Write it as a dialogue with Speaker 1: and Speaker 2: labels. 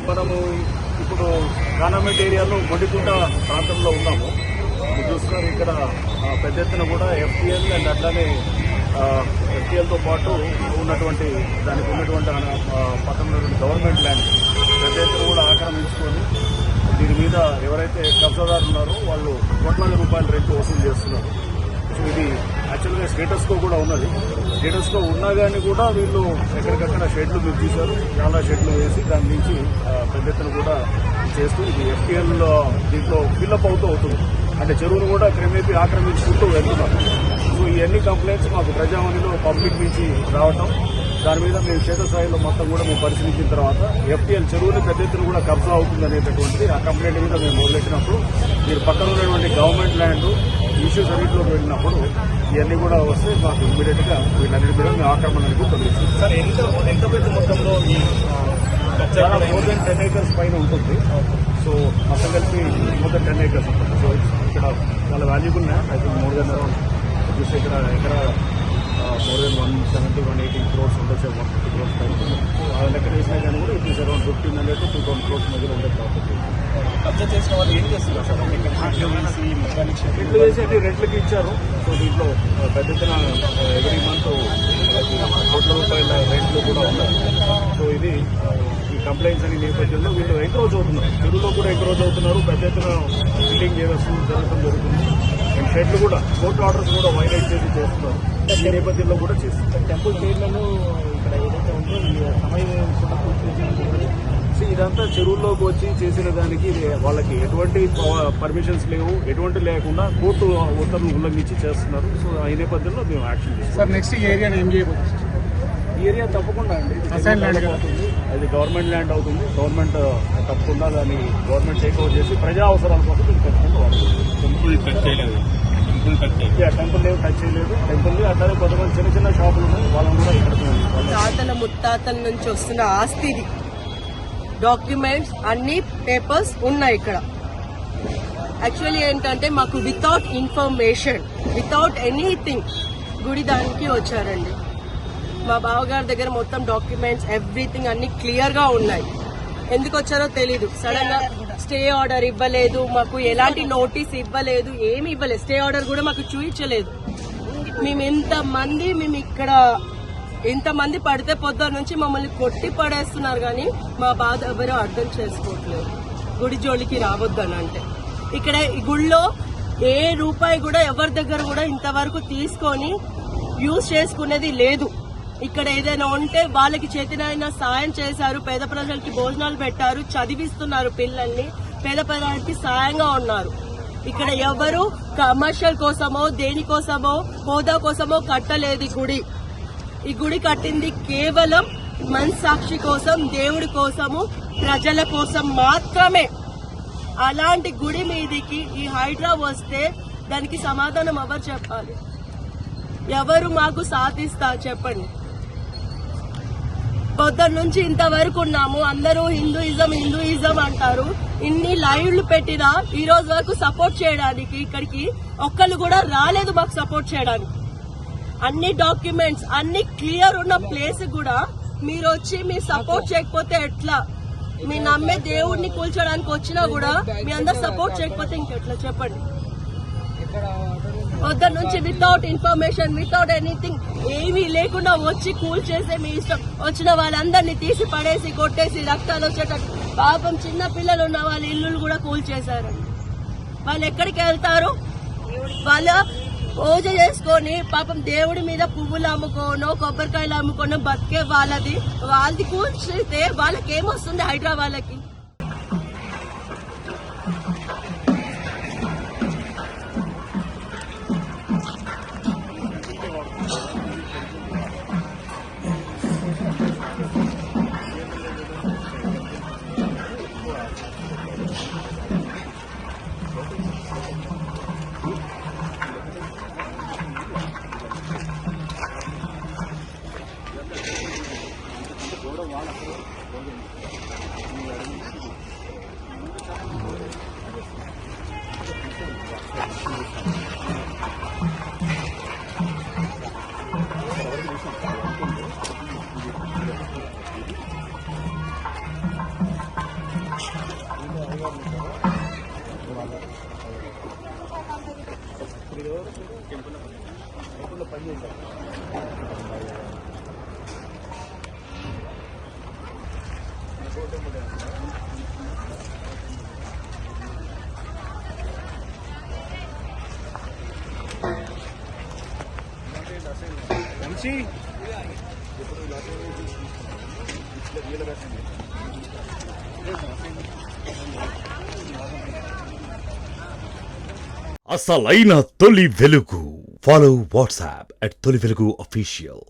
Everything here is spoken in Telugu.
Speaker 1: మనము ఇప్పుడు గవర్నమెంట్ ఏరియాలో మొండికుంట ప్రాంతంలో ఉన్నాము. మీరు చూస్తున్నారు ఇక్కడ పెద్ద ఎత్తున కూడా ఎఫ్టీఎల్ అండ్ అట్లానే ఎఫ్టీఎల్తో పాటు ఉన్నటువంటి దానికి ఉన్నటువంటి పక్కన గవర్నమెంట్ ల్యాండ్ పెద్ద ఎత్తున కూడా ఆక్రమించుకొని దీని మీద ఎవరైతే కబ్జాదారులు ఉన్నారో వాళ్ళు కోట్లాది రూపాయల రెంట్ వసూలు చేస్తున్నారు. సో ఇది యాక్చువల్గా స్టేటస్కో కూడా ఉన్నది. స్టేటస్కో ఉన్నా కానీ కూడా వీళ్ళు ఎక్కడికక్కడ షెడ్లు మీరు చూశారు, చాలా షెడ్లు వేసి దాని నుంచి పెద్ద ఎత్తున కూడా చేస్తూ ఇది ఎఫ్టీఎల్ దీంట్లో ఫిల్అప్ అవుతుంది. అంటే చెరువును కూడా క్రమేపీ ఆక్రమించుకుంటూ వెళ్తున్నారు. సో ఇవన్నీ కంప్లైంట్స్ మాకు ప్రజావాణిలో పబ్లిక్ నుంచి రావటం, దాని మీద మేము క్షేత్రస్థాయిలో మొత్తం కూడా మేము పరిశీలించిన తర్వాత ఎఫ్టీఎల్ చెరువులు పెద్ద ఎత్తున కూడా కబ్జా అవుతుంది అనేటటువంటిది ఆ కంప్లైంట్ మీద మేము మొదలెట్టినప్పుడు మీరు పక్కన ఉన్నటువంటి గవర్నమెంట్ ల్యాండ్ ఇష్యూస్ అన్నింటిలోకి వెళ్ళినప్పుడు ఇవన్నీ కూడా వస్తే మాకు ఇమ్మీడియట్ గా వీళ్ళన్నిటి మీద మేము ఆక్రమణకు తొలగిస్తాం.
Speaker 2: సార్ ఎంత పెద్ద మొత్తంలో
Speaker 1: చాలా మోర్ దెన్ 10 acres పైన ఉంటుంది. సో మొత్తం కలిపి మోర్ దెన్ 10 acres ఉంటుంది. సో ఇక్కడ చాలా valuable land. I think more than around చూస్తే ఇక్కడ మోర్ దెన్ 170-180 crores ఉండొచ్చు, 150 crores పైన. వాళ్ళ లెక్క వేసినా కానీ కూడా it is around 1500 to 2000 crores మధ్యలో ఉండే ప్రాపర్టీ.
Speaker 2: కబ్జా చేసిన వాళ్ళు ఏం చేస్తున్నారు సార్?
Speaker 1: రెట్లు వేసి అన్ని రెట్లకి ఇచ్చారు. సో దీంట్లో పెద్ద ఎత్తున ఎవ్రీ మంత్ కోట్ల రూపాయల రేట్లు కూడా ఉన్నాయి. సో ఇది ఈ కంప్లైంట్స్ అనే నేపథ్యంలో వీళ్ళు ఎంక్రోజ్ అవుతున్నారు, చెరువులో కూడా ఎంక్రోజ్ అవుతున్నారు. పెద్ద ఎత్తున బిల్డింగ్ జరగడం జరుగుతుంది. అండ్ షెడ్లు కూడా కోర్టు ఆర్డర్స్ కూడా వైలేట్ చేసి చేస్తున్నారు. ఈ నేపథ్యంలో కూడా చేస్తున్నారు.
Speaker 2: టెంపుల్ చైర్లను ఇక్కడ ఏదైతే ఉందో సమయం
Speaker 1: ఇదంతా చెరువుల్లోకి వచ్చి చేసిన దానికి వాళ్ళకి ఎటువంటి పర్మిషన్స్ లేవు, ఎటువంటి లేకుండా కోర్టు ఉత్తర్వులు ఉల్లంఘించి చేస్తున్నారు. సో ఈ నేపథ్యంలో మేము యాక్షన్ చేస్తాం.
Speaker 2: సార్ నెక్స్ట్ ఏరియా ఏం చేయబోతుంది?
Speaker 1: ఈ ఏరియా తప్పకుండా అండి అది గవర్నమెంట్ ల్యాండ్ అవుతుంది. గవర్నమెంట్ తప్పకుండా దాన్ని గవర్నమెంట్ టేక్ ఓవర్ చేసి ప్రజా అవసరాల కోసం ఇది ఖచ్చితంగా వాడుతుంది. టెంపుల్ ఏం టచ్ చేయలేదు. టెంపుల్ అట్లానే కొంతమంది చిన్న చిన్న షాపులు ఉన్నాయి, వాళ్ళని కూడా ఇక్కడ
Speaker 3: తాతల ముత్తాతల నుంచి వస్తున్న ఆస్తిది డాక్యుమెంట్స్ అన్ని పేపర్స్ ఉన్నాయి ఇక్కడ. యాక్చువల్లీ ఏంటంటే మాకు వితౌట్ ఇన్ఫర్మేషన్, వితౌట్ ఎనీథింగ్ గుడి దానికి వచ్చారండి. మా బావగారి దగ్గర మొత్తం డాక్యుమెంట్స్ ఎవ్రీథింగ్ అన్ని క్లియర్ గా ఉన్నాయి. ఎందుకు వచ్చారో తెలీదు. సడన్ గా స్టే ఆర్డర్ ఇవ్వలేదు, మాకు ఎలాంటి నోటీస్ ఇవ్వలేదు, ఏమి ఇవ్వలేదు. స్టే ఆర్డర్ కూడా మాకు చూపించలేదు. మేము ఇంతమంది పడితే పొద్దున్న నుంచి మమ్మల్ని కొట్టి పడేస్తున్నారు, కానీ మా బాధ ఎవరో అర్థం చేసుకోవట్లేదు. గుడి జోలికి రావద్దని అంటే ఇక్కడ ఈ గుడిలో ఏ రూపాయి కూడా ఎవరి దగ్గర కూడా ఇంతవరకు తీసుకొని యూజ్ చేసుకునేది లేదు. ఇక్కడ ఏదైనా ఉంటే వాళ్ళకి చేతినైనా సాయం చేశారు, పేద ప్రజలకి భోజనాలు పెట్టారు, చదివిస్తున్నారు పిల్లల్ని, పేద ప్రజలకి సాయంగా ఉన్నారు. ఇక్కడ ఎవరు కమర్షియల్ కోసమో దేనికోసమో హోదా కోసమో కట్టలేదు ఈ గుడి. ఈ గుడి కట్టింది కేవలం మనస్సాక్షి కోసం, దేవుడి కోసము, ప్రజల కోసం మాత్రమే. అలాంటి గుడి మీదికి ఈ హైడ్రా వస్తే దానికి సమాధానం ఎవరు చెప్పాలి? ఎవరు మాకు సాధిస్తా చెప్పండి. పొద్దున్న నుంచి ఇంతవరకు ఉన్నాము, అందరూ హిందూయిజం అంటారు. ఇన్ని లైవ్లు పెట్టినా ఈ రోజు వరకు సపోర్ట్ చేయడానికి ఇక్కడికి ఒక్కళ్ళు కూడా రాలేదు మాకు సపోర్ట్ చేయడానికి. అన్ని డాక్యుమెంట్స్ అన్ని క్లియర్ ఉన్న ప్లేస్ కూడా మీరు వచ్చి మీరు సపోర్ట్ చేయకపోతే ఎట్లా? మీ నమ్మే దేవుడిని కూల్చడానికి వచ్చినా కూడా మీ అందరు సపోర్ట్ చేయకపోతే ఇంకెట్లా చెప్పండి? పొద్దున్న నుంచి వితౌట్ ఇన్ఫర్మేషన్, వితౌట్ ఎనీథింగ్, ఏమీ లేకుండా వచ్చి కూల్ చేసే మీ ఇష్టం వచ్చిన వాళ్ళందరినీ తీసి పడేసి కొట్టేసి రక్తాలు వచ్చేటట్టు. పాపం చిన్న పిల్లలు ఉన్న వాళ్ళ ఇల్లులు కూడా కూల్ చేశారండి. వాళ్ళు ఎక్కడికి వెళ్తారు? వాళ్ళ పూజ చేసుకొని పాపం దేవుడి మీద పువ్వులు అమ్ముకోనో కొబ్బరికాయలు అమ్ముకోనో బతికే వాళ్ళది కూల్చితే వాళ్ళకి ఏమొస్తుంది? హైదరాబాద్కి
Speaker 1: మీరు టెంపుల్లో పని చేశారు. మంచి ఎప్పుడు
Speaker 4: అసలైన తొలి వెలుగు. ఫాలో వాట్సాప్ @తొలి వెలుగు official.